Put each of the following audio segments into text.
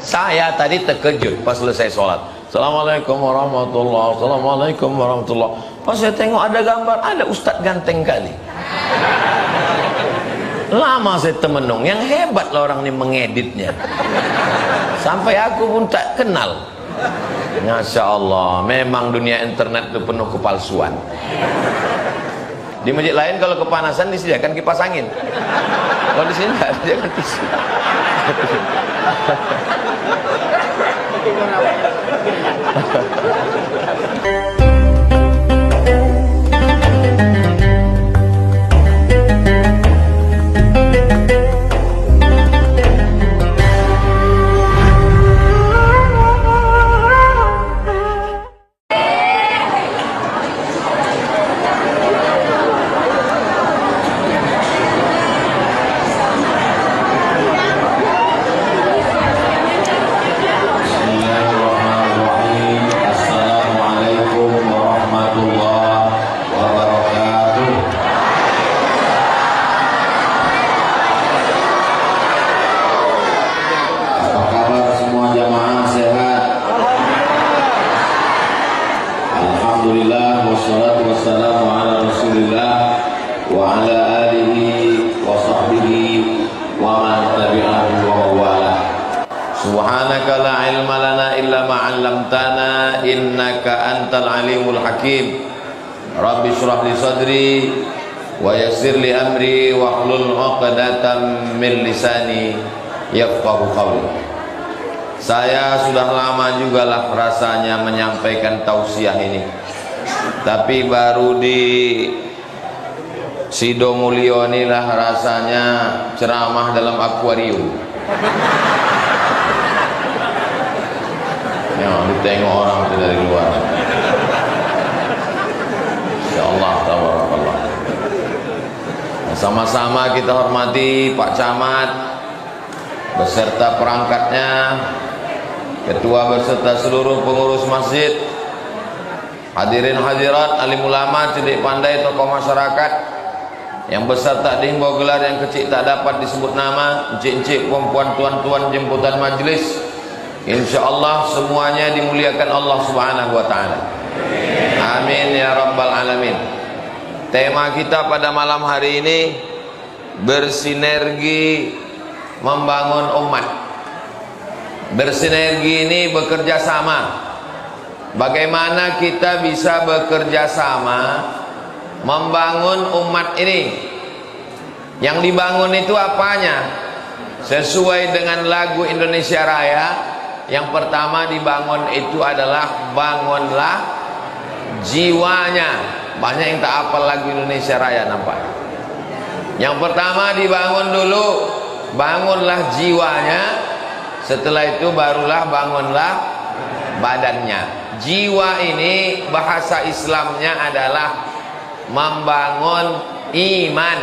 Saya tadi terkejut pas selesai sholat. Assalamualaikum warahmatullahi wabarakatuh. Assalamualaikum warahmatullahi wabarakatuh. Pas saya tengok ada gambar, ada ustadz ganteng kali. Lama saya termenung. Yang hebat lah orang ini mengeditnya. Sampai aku pun tak kenal. Masya Allah, memang dunia internet itu penuh kepalsuan. Di masjid lain kalau kepanasan disediakan kipas angin. Kalau di sini nggak disediakan tisu. Alhamdulillah wassalatu wassalamu ala Rasulillah wa ala alihi wa sahbihi wa man tabi'ahu wa mawalah. Subhanaka la ilma lana illa ma 'allamtana innaka antal alimul hakim. Rabbi shrah li sadri wa yassir li amri wa hlul 'uqdatam min lisani yafqahu qawli. Saya sudah lama juga lah rasanya menyampaikan tausiah ini, tapi baru di Sido Mulyo inilah rasanya ceramah dalam akuarium. Ya, ditengok orang itu dari luar. Ya Allah, tabarakallah. Sama-sama kita hormati Pak Camat beserta perangkatnya, ketua beserta seluruh pengurus masjid, hadirin hadirat, alim ulama, cerdik pandai, tokoh masyarakat, yang besar tak dihimbau gelar, yang kecil tak dapat disebut nama, encik-encik, perempuan, tuan-tuan, jemputan majlis, insyaallah semuanya dimuliakan Allah Subhanahu wa taala. Amin ya rabbal alamin. Tema kita pada malam hari ini bersinergi membangun umat. Bersinergi ini bekerja sama. Bagaimana kita bisa bekerja sama membangun umat ini? Yang dibangun itu apanya? Sesuai dengan lagu Indonesia Raya, yang pertama dibangun itu adalah bangunlah jiwanya. Banyak yang tak hafal lagu Indonesia Raya nampak. Yang pertama dibangun dulu, bangunlah jiwanya. Setelah itu barulah bangunlah badannya. Jiwa ini bahasa Islamnya adalah membangun iman,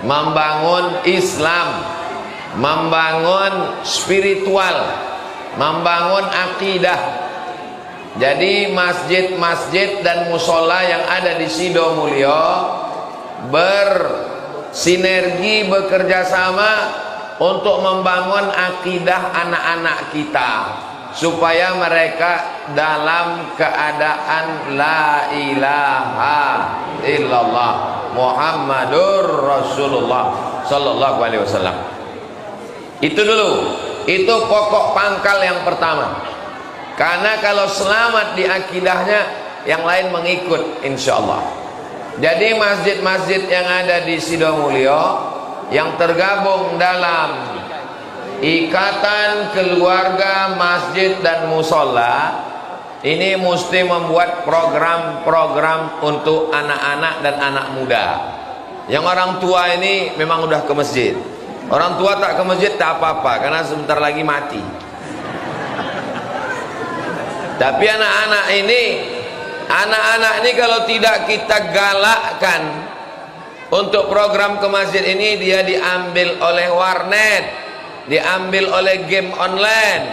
membangun Islam, membangun spiritual, membangun akidah. Jadi masjid-masjid dan musola yang ada di Sido Mulyo bersinergi, bekerja sama untuk membangun akidah anak-anak kita, supaya mereka dalam keadaan la ilaha illallah Muhammadur Rasulullah sallallahu alaihi wasallam. Itu dulu, itu pokok pangkal yang pertama. Karena kalau selamat di akidahnya, yang lain mengikut insyaallah. Jadi masjid-masjid yang ada di Sido Mulyo yang tergabung dalam Ikatan Keluarga Masjid dan Musola ini mesti membuat program-program untuk anak-anak dan anak muda. Yang orang tua ini memang udah ke masjid. Orang tua tak ke masjid tak apa-apa, karena sebentar lagi mati. Tapi anak-anak ini kalau tidak kita galakkan untuk program ke masjid ini, dia diambil oleh warnet, diambil oleh game online,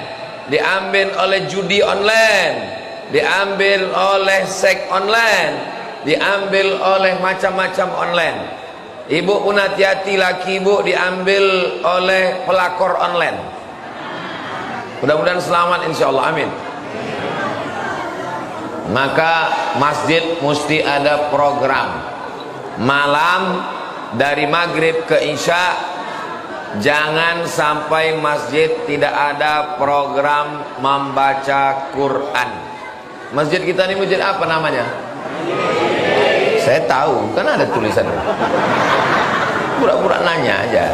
diambil oleh judi online, diambil oleh seks online, diambil oleh macam-macam online. Ibu pun hati-hati, laki ibu diambil oleh pelakor online. Mudah-mudahan selamat insyaallah, amin. Maka masjid mesti ada program malam dari maghrib ke isya. Jangan sampai masjid tidak ada program membaca Quran. Masjid kita ini masjid apa namanya? Saya tahu, kan ada tulisan. Pura-pura nanya aja.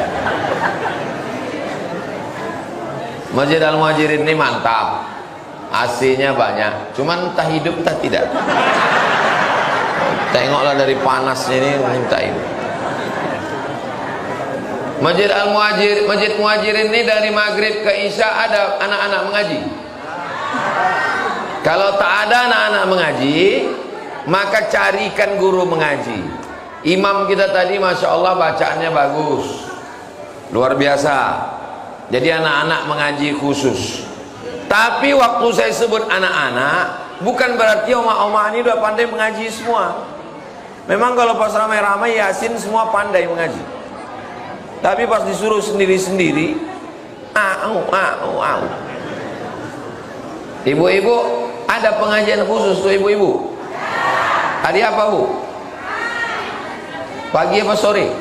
Masjid Al-Muhajirin ini mantap, AC-nya banyak, cuman entah hidup entah tidak. Tengoklah dari panasnya ini, minta ini. Masjid Al-Muhajir, Masjid Muhajirin ini dari maghrib ke isya ada anak-anak mengaji. Kalau tak ada anak-anak mengaji, maka carikan guru mengaji. Imam kita tadi Masya Allah bacaannya bagus, luar biasa. Jadi anak-anak mengaji khusus. Tapi waktu saya sebut anak-anak, bukan berarti oma-oma ini udah pandai mengaji semua. Memang kalau pas ramai-ramai Yasin semua pandai mengaji. Tapi pas disuruh sendiri-sendiri, Ibu-ibu, ada pengajian khusus tuh ibu-ibu. Hari apa bu? Pagi apa sore?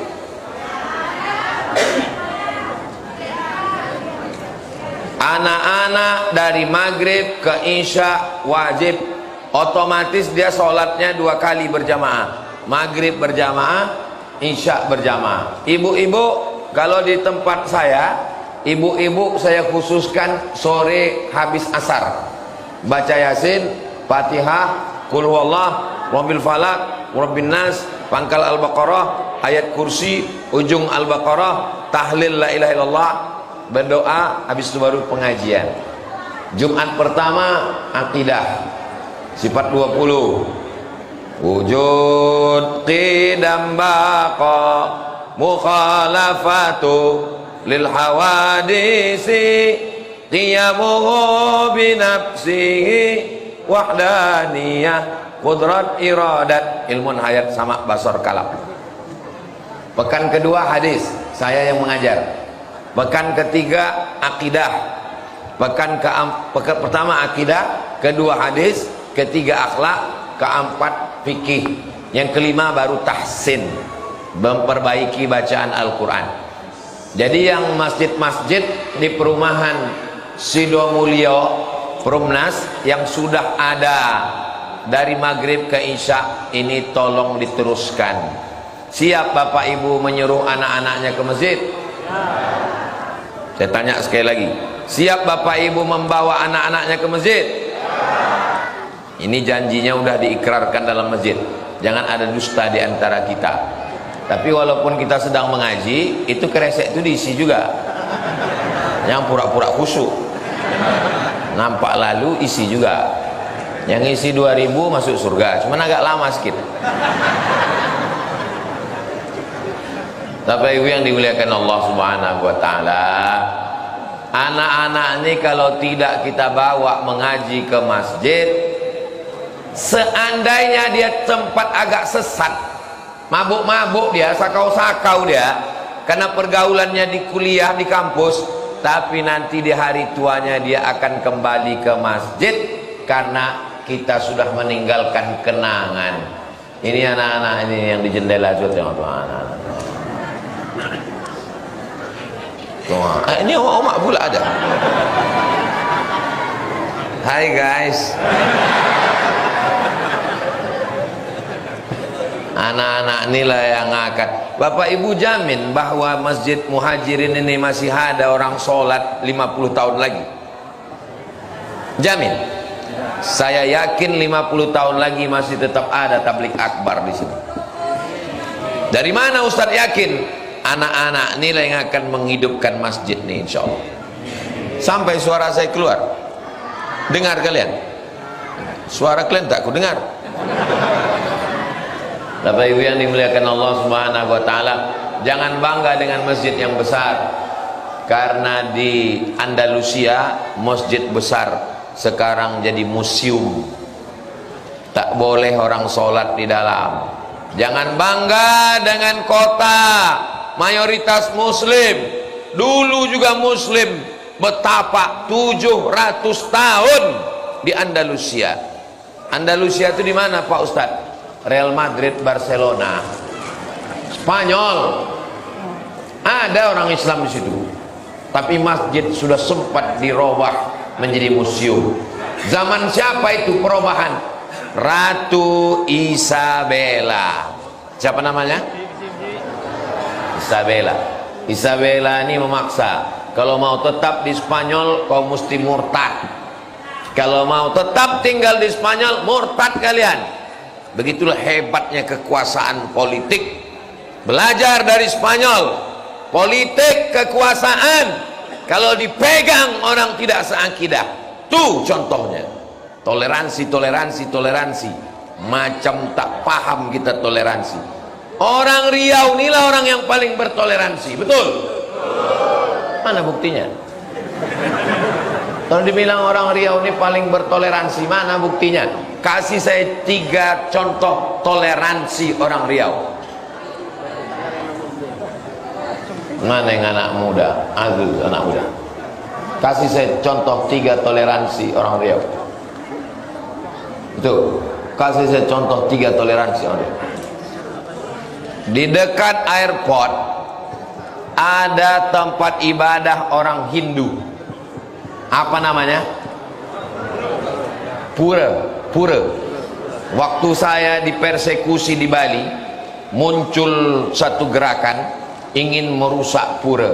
Anak-anak dari maghrib ke isya wajib, otomatis dia sholatnya 2 kali berjamaah, maghrib berjamaah, isya berjamaah. Ibu-ibu, kalau di tempat saya, ibu-ibu saya khususkan sore habis asar baca Yasin, Fatihah, Qul huwallah, Rabbil falak, Rabbin nas, pangkal Al-Baqarah, ayat kursi, ujung Al-Baqarah, tahlil la ilaha illallah, berdoa, habis itu baru pengajian. Jumat pertama akidah sifat 20, wujud qidam baqa mukhalafatu lil hawadisi qiyamuhu binafsihi wahdaniyah qudrat iradat ilmun hayat sama basar kalam. Pekan kedua hadis, saya yang mengajar. Pekan ketiga akidah. Pekan pertama akidah, kedua hadis, ketiga akhlak, keempat fikih, yang kelima baru tahsin, memperbaiki bacaan Al-Quran. Jadi yang masjid-masjid di perumahan Sidomulyo, Perumnas yang sudah ada dari maghrib ke isya ini tolong diteruskan. Siap Bapak Ibu menyuruh anak-anaknya ke masjid? Saya tanya sekali lagi, siap Bapak Ibu membawa anak-anaknya ke masjid? Ini janjinya udah diikrarkan dalam masjid. Jangan ada dusta di antara kita. Tapi walaupun kita sedang mengaji, itu kresek itu diisi juga. Yang pura-pura khusyuk, nampak lalu isi juga. Yang isi 2000 masuk surga, cuman agak lama sedikit. Bapak Ibu yang dimuliakan Allah Subhanahu wa taala, anak-anak ini kalau tidak kita bawa mengaji ke masjid, seandainya dia tempat agak sesat, mabuk-mabuk dia, sakau-sakau dia, karena pergaulannya di kuliah, di kampus, tapi nanti di hari tuanya dia akan kembali ke masjid karena kita sudah meninggalkan kenangan. Ini anak-anak ini yang di jendela juga, tengok tuh anak-anak. Ini omak-omak pula ada. Hai guys. Anak-anak inilah yang ngangkat. Bapak Ibu jamin bahwa Masjid Muhajirin ini masih ada orang sholat 50 tahun lagi? Jamin. Saya yakin 50 tahun lagi masih tetap ada tablik akbar di sini. Dari mana Ustaz yakin? Anak-anak inilah yang akan menghidupkan masjid ini insya Allah. Sampai suara saya keluar, dengar kalian? Suara kalian tak ku dengar. Bapak Ibu yang dimuliakan Allah Subhanahu wa taala, jangan bangga dengan masjid yang besar, karena di Andalusia masjid besar sekarang jadi museum, tak boleh orang sholat di dalam. Jangan bangga dengan kota mayoritas muslim, dulu juga muslim, betapa 700 tahun di Andalusia. Andalusia itu di mana Pak Ustadz? Real Madrid, Barcelona, Spanyol. Ada orang Islam di situ, tapi masjid sudah sempat dirubah menjadi museum. Zaman siapa itu perubahan? Ratu Isabella. Siapa namanya? Isabella. Isabella ini memaksa, kalau mau tetap di Spanyol kau mesti murtad. Kalau mau tetap tinggal di Spanyol, murtad kalian. Begitulah hebatnya kekuasaan politik. Belajar dari Spanyol. Politik kekuasaan kalau dipegang orang tidak seakidah, tuh contohnya. Toleransi, toleransi, toleransi. Macam tak paham kita toleransi. Orang Riau inilah orang yang paling bertoleransi, betul? Mana buktinya? Kalau dibilang orang Riau ini paling bertoleransi, mana buktinya? Kasih saya 3 contoh toleransi orang Riau. Mana yang anak muda? Aziz, anak muda. Kasih saya contoh 3 toleransi orang Riau. Itu. Kasih saya contoh 3 toleransi orang Riau. Di dekat airport ada tempat ibadah orang Hindu. Apa namanya? Pura. Pura. Waktu saya dipersekusi di Bali, muncul satu gerakan ingin merusak pura.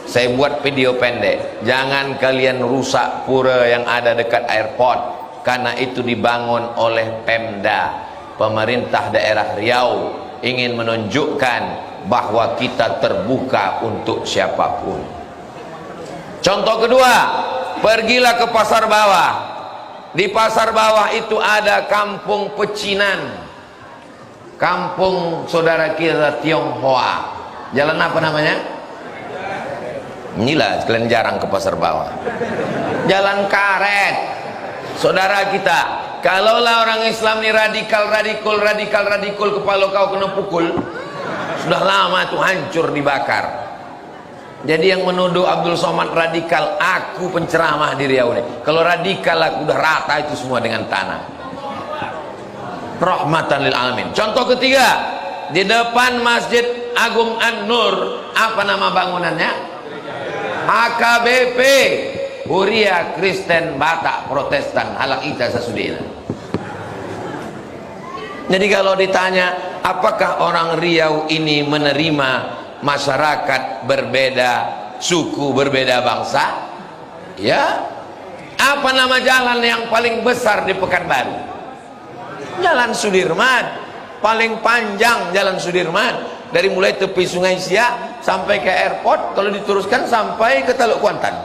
Saya buat video pendek. Jangan kalian rusak pura yang ada dekat airport, karena itu dibangun oleh Pemda, pemerintah daerah Riau, ingin menunjukkan bahwa kita terbuka untuk siapapun. Contoh kedua, pergilah ke pasar bawah. Di pasar bawah itu ada kampung pecinan, kampung saudara kita Tionghoa. Jalan apa namanya? Inilah, kalian jarang ke pasar bawah. Jalan karet. Saudara kita, kalaulah orang Islam ini radikal, kepala kau kena pukul, sudah lama itu hancur dibakar. Jadi yang menuduh Abdul Somad radikal, aku penceramah di Riau ini. Kalau radikal aku udah rata itu semua dengan tanah. Rahmatan lil alamin. Contoh ketiga, di depan Masjid Agung An-Nur, apa nama bangunannya? HKBP, Huria Kristen Batak Protestan Halak Ita Sasudina. Jadi kalau ditanya, apakah orang Riau ini menerima masyarakat berbeda suku, berbeda bangsa? Ya. Apa nama jalan yang paling besar di Pekanbaru? Jalan Sudirman. Paling panjang Jalan Sudirman, dari mulai tepi Sungai Siak sampai ke airport, kalau diteruskan sampai ke Teluk Kuantan.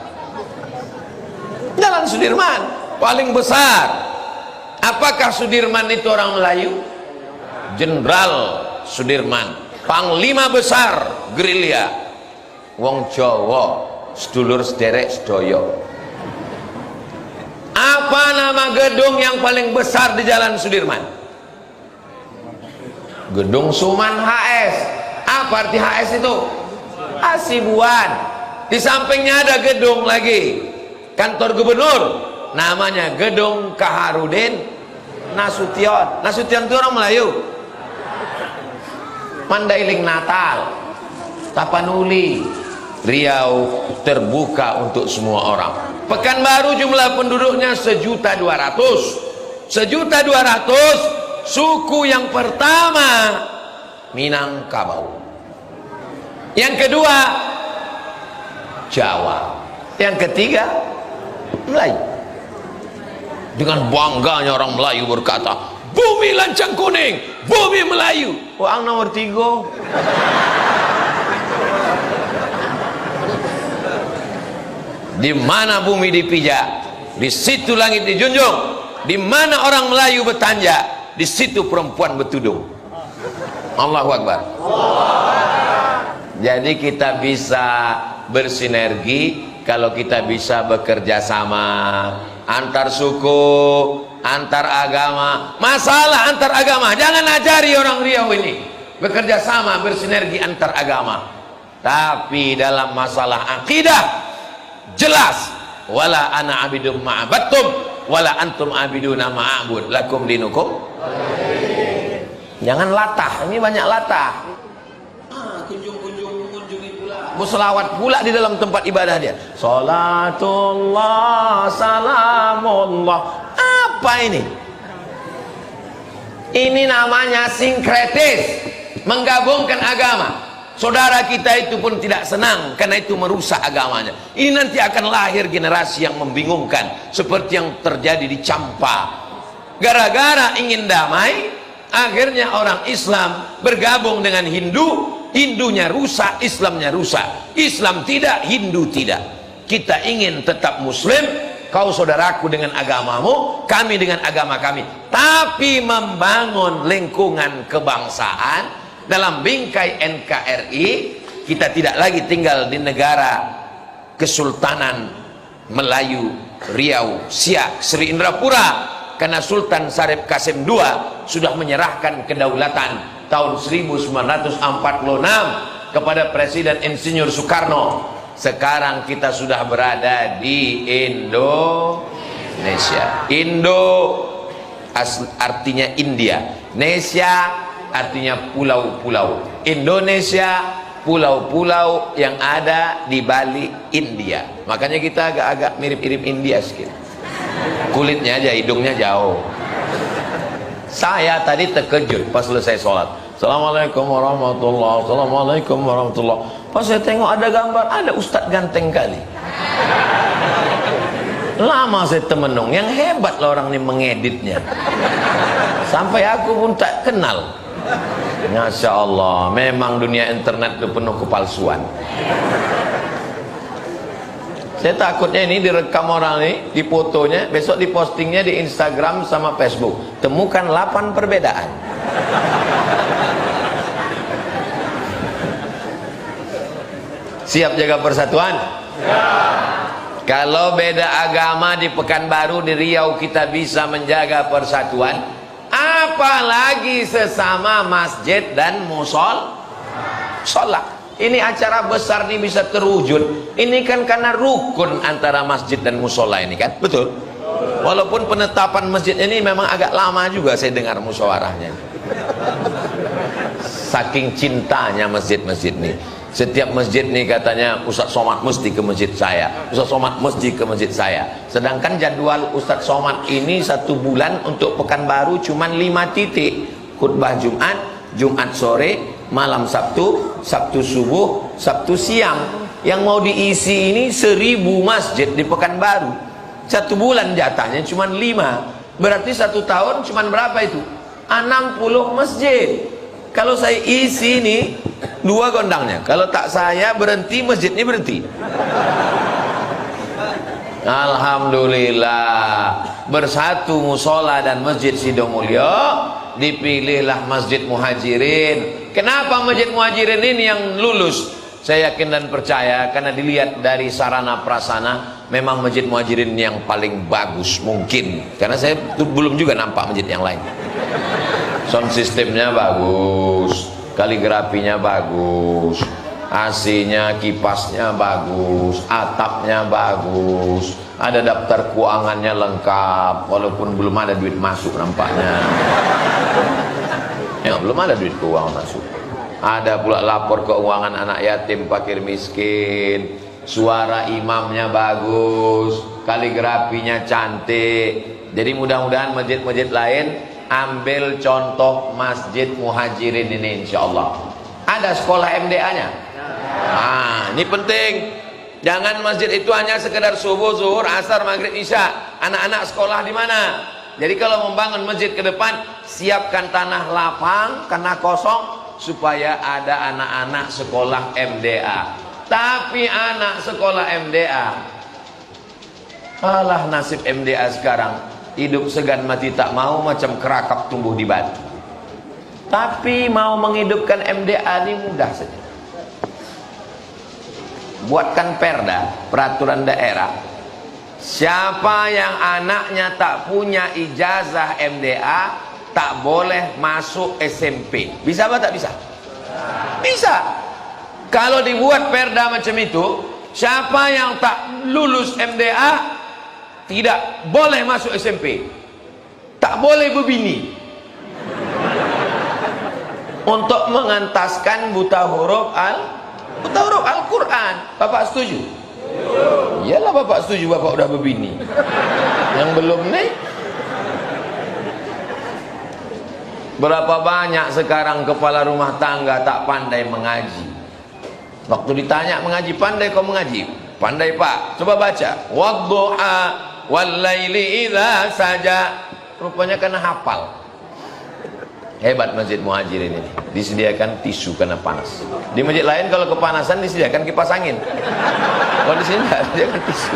Jalan Sudirman paling besar. Apakah Sudirman itu orang Melayu? Jenderal Sudirman, Panglima besar gerilya, wong Jawa, sedulur sederek sedoyo. Apa nama gedung yang paling besar di Jalan Sudirman? Gedung Suman HS. Apa arti HS itu? Hasibuan. Di sampingnya ada gedung lagi, kantor gubernur, namanya Gedung Kaharudin Nasution. Nasution itu orang Melayu. Mandailing Natal, Tapanuli. Riau terbuka untuk semua orang. Pekanbaru jumlah penduduknya 1.200.000. 1.200.000. Suku yang pertama Minangkabau, yang kedua Jawa, yang ketiga Melayu. Dengan bangganya orang Melayu berkata, bumi lancang kuning, bumi Melayu. Orang nomor 3. Di mana bumi dipijak, di situ langit dijunjung. Di mana orang Melayu bertanja, di situ perempuan bertudung. Allahu Akbar. Jadi kita bisa bersinergi kalau kita bisa bekerja sama antar suku, antar agama. Masalah antar agama, jangan ajari orang Riau ini bekerja sama, bersinergi antar agama. Tapi dalam masalah akidah, jelas. Wala ana abidum ma'abattum wala antum abiduna ma'abud lakum dinukum. Jangan latah, ini banyak latah. Kunjungi pula. Berselawat pula di dalam tempat ibadah dia. Salatullah salamullah. Apa ini? Ini namanya sinkretis, menggabungkan agama. Saudara kita itu pun tidak senang karena itu merusak agamanya. Ini nanti akan lahir generasi yang membingungkan seperti yang terjadi di Campa. Gara-gara ingin damai, akhirnya orang Islam bergabung dengan Hindu. Hindunya rusak, Islamnya rusak. Islam tidak, Hindu tidak. Kita ingin tetap Muslim, kau saudaraku dengan agamamu, kami dengan agama kami, tapi membangun lingkungan kebangsaan dalam bingkai NKRI. Kita tidak lagi tinggal di negara Kesultanan Melayu Riau Siak Sri Indrapura, karena Sultan Syarif Qasim II sudah menyerahkan kedaulatan tahun 1946 kepada Presiden Insinyur Soekarno. Sekarang kita sudah berada di Indonesia. Indo artinya India, Nesia artinya pulau-pulau. Indonesia pulau-pulau yang ada di balik India. Makanya kita agak-agak mirip-mirip India sedikit. Kulitnya aja, hidungnya jauh. Saya tadi terkejut pas selesai sholat. Assalamualaikum warahmatullahi wabarakatuh. Assalamualaikum warahmatullahi wabarakatuh. Pas saya tengok ada gambar, ada ustadz ganteng kali. Lama saya temenung, yang hebat lah orang ini mengeditnya. Sampai aku pun tak kenal. Masya Allah, memang dunia internet itu penuh kepalsuan. Saya takutnya ini direkam orang ini, difotonya, besok dipostingnya di Instagram sama Facebook. Temukan 8 perbedaan. Siap jaga persatuan? Ya. Kalau beda agama di Pekanbaru, di Riau kita bisa menjaga persatuan, apalagi sesama masjid dan musola. Ini acara besar ini bisa terwujud. Ini kan karena rukun antara masjid dan musola ini kan, betul? Walaupun penetapan masjid ini memang agak lama juga saya dengar musyawarahnya. Saking cintanya masjid-masjid ini. Setiap masjid nih katanya Ustaz Somad mesti ke masjid saya, Ustaz Somad mesti ke masjid saya. Sedangkan jadwal Ustaz Somad ini 1 bulan untuk Pekanbaru cuman 5 titik. Khutbah Jumat, Jumat sore, malam Sabtu, Sabtu subuh, Sabtu siang. Yang mau diisi ini 1000 masjid di Pekanbaru. 1 bulan jatahnya cuman 5. Berarti 1 tahun cuman berapa itu? 60 masjid. Kalau saya isi ini 2 gondangnya. Kalau tak saya berhenti, masjid ini berhenti. Alhamdulillah, bersatu musola dan masjid Sidomulyo, dipilihlah Masjid Muhajirin. Kenapa Masjid Muhajirin ini yang lulus? Saya yakin dan percaya karena dilihat dari sarana prasana, memang Masjid Muhajirin yang paling bagus mungkin. Karena saya belum juga nampak masjid yang lain. Sound sistemnya bagus, kaligrafinya bagus, AC-nya, kipasnya bagus, atapnya bagus, ada daftar keuangannya lengkap, walaupun belum ada duit masuk nampaknya. Ya, belum ada duit keuangan masuk. Ada pula lapor keuangan anak yatim, fakir miskin, suara imamnya bagus, kaligrafinya cantik. Jadi mudah-mudahan masjid-masjid lain ambil contoh Masjid Muhajirin ini, insya Allah. Ada sekolah MDA-nya. Nah, ini penting. Jangan masjid itu hanya sekedar subuh, zuhur, asar, maghrib, isya. Anak-anak sekolah di mana? Jadi kalau membangun masjid ke depan, siapkan tanah lapang, tanah kosong, supaya ada anak-anak sekolah MDA. Tapi anak sekolah MDA, alah nasib MDA sekarang, hidup segan mati tak mau, macam kerakap tumbuh di batu. Tapi mau menghidupkan MDA ini mudah saja. Buatkan perda, peraturan daerah. Siapa yang anaknya tak punya ijazah MDA tak boleh masuk SMP. Bisa apa tak bisa? Bisa. Kalau dibuat perda macam itu, siapa yang tak lulus MDA tidak boleh masuk SMP, tak boleh berbini, untuk mengentaskan buta huruf Al-Quran. Bapak setuju? Iyalah bapak setuju, bapak udah berbini. Yang belum nih, berapa banyak sekarang kepala rumah tangga tak pandai mengaji. Waktu ditanya mengaji, pandai kau mengaji? Pandai pak. Coba baca, wadduha wallaili idza saja. Rupanya kena hafal. Hebat Masjid Muhajirin ini, disediakan tisu karena panas. Di masjid lain kalau kepanasan disediakan kipas angin, kalau di sini tidak disediakan tisu.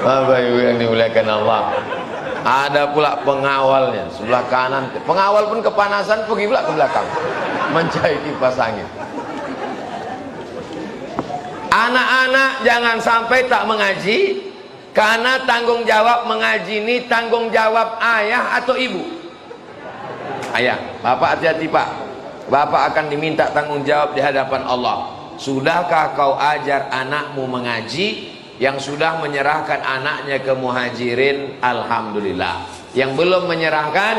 Bapak Ibu yang dimuliakan Allah, ada pula pengawalnya sebelah kanan. Pengawal pun kepanasan pergi pula ke belakang mencari kipas angin. Anak-anak jangan sampai tak mengaji, karena tanggung jawab mengaji ini tanggung jawab ayah atau ibu. Ayah, bapak hati-hati pak, bapak akan diminta tanggung jawab di hadapan Allah. Sudahkah kau ajar anakmu mengaji? Yang sudah menyerahkan anaknya ke Muhajirin, alhamdulillah. Yang belum menyerahkan,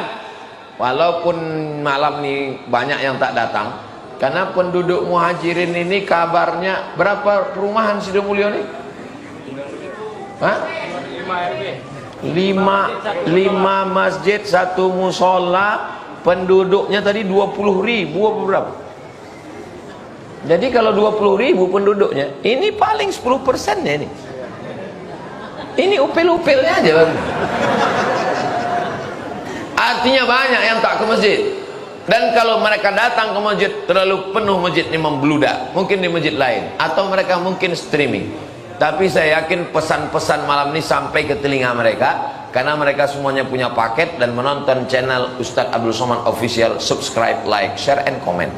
walaupun malam ini banyak yang tak datang, karena penduduk Muhajirin ini kabarnya berapa perumahan Sidomulyo nih? Hah? 5 masjid, 1 musola, penduduknya tadi 20.000 berapa? Jadi kalau 20.000 penduduknya, ini paling 10%-nya ini. Ini upil-upilnya aja bang. Artinya banyak yang tak ke masjid. Dan kalau mereka datang ke masjid, terlalu penuh masjid ini membludak. Mungkin di masjid lain, atau mereka mungkin streaming. Tapi saya yakin pesan-pesan malam ini sampai ke telinga mereka, karena mereka semuanya punya paket dan menonton channel Ustadz Abdul Somad Official. Subscribe, like, share, and comment.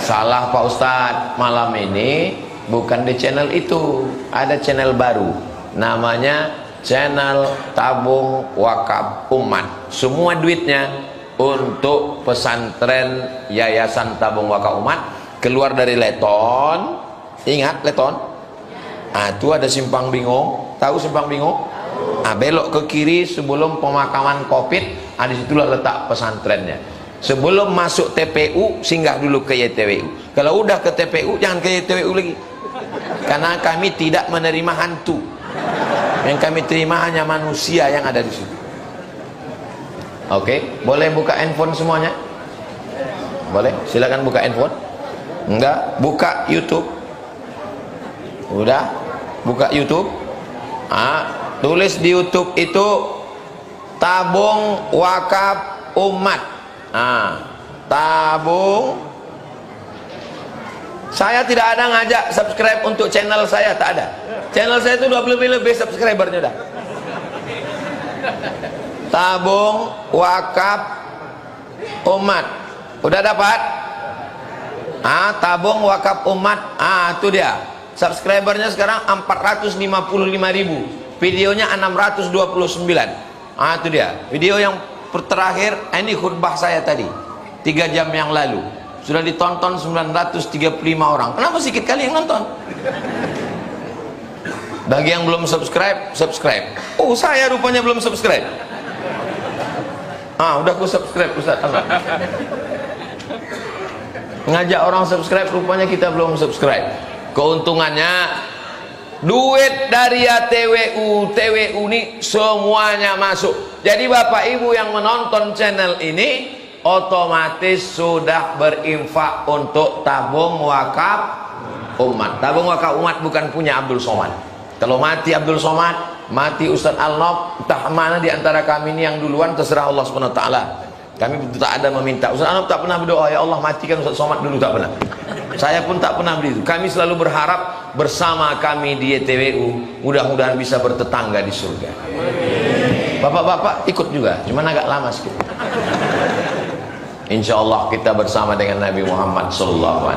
Salah Pak Ustadz, malam ini bukan di channel itu, ada channel baru, namanya channel Tabung Wakaf Umat. Semua duitnya untuk pesantren Yayasan Tabung Wakaf Umat, keluar dari Leton. Ingat Leton? Itu ada Simpang Bingung, tahu Simpang Bingung? Belok ke kiri sebelum pemakaman Covid, disitulah letak pesantrennya. Sebelum masuk TPU, singgah dulu ke YTWU. Kalau udah ke TPU, jangan ke YTWU lagi, karena kami tidak menerima hantu. Yang kami terima hanya manusia yang ada di situ. Oke, boleh buka handphone semuanya? Boleh, silakan buka handphone. Enggak, buka YouTube. Udah, buka YouTube. Tulis di YouTube itu Tabung Wakaf Umat. Tabung. Saya tidak ada ngajak subscribe untuk channel saya, tak ada. Channel saya itu 20 lebih subscribernya udah. Tabung Wakaf Umat. Udah dapat? Tabung Wakaf Umat. Itu dia. Subscribernya sekarang 455.000. Videonya 629. Itu dia. Video yang terakhir, ini khutbah saya tadi 3 jam yang lalu. Sudah ditonton 935 orang. Kenapa sedikit kali yang nonton? Bagi yang belum subscribe, subscribe. Saya rupanya belum subscribe. Udah aku subscribe Ustaz. Ngajak orang subscribe, rupanya kita belum subscribe. Keuntungannya, duit dari TWU ini semuanya masuk. Jadi Bapak Ibu yang menonton channel ini otomatis sudah berinfak untuk Tabung Wakaf Umat. Tabung Wakaf Umat bukan punya Abdul Somad. Kalau mati Abdul Somad, mati Ustadz Al-Nob, entah mana di antara kami ini yang duluan, terserah Allah SWT. Kami tak ada meminta. Ustadz Al-Nob tak pernah berdoa, ya Allah matikan Ustadz Somad dulu, tak pernah. Saya pun tak pernah begitu. Kami selalu berharap bersama kami di YTWU mudah-mudahan bisa bertetangga di surga. Bapak-bapak ikut juga, cuman agak lama sedikit. Insya Allah kita bersama dengan Nabi Muhammad SAW.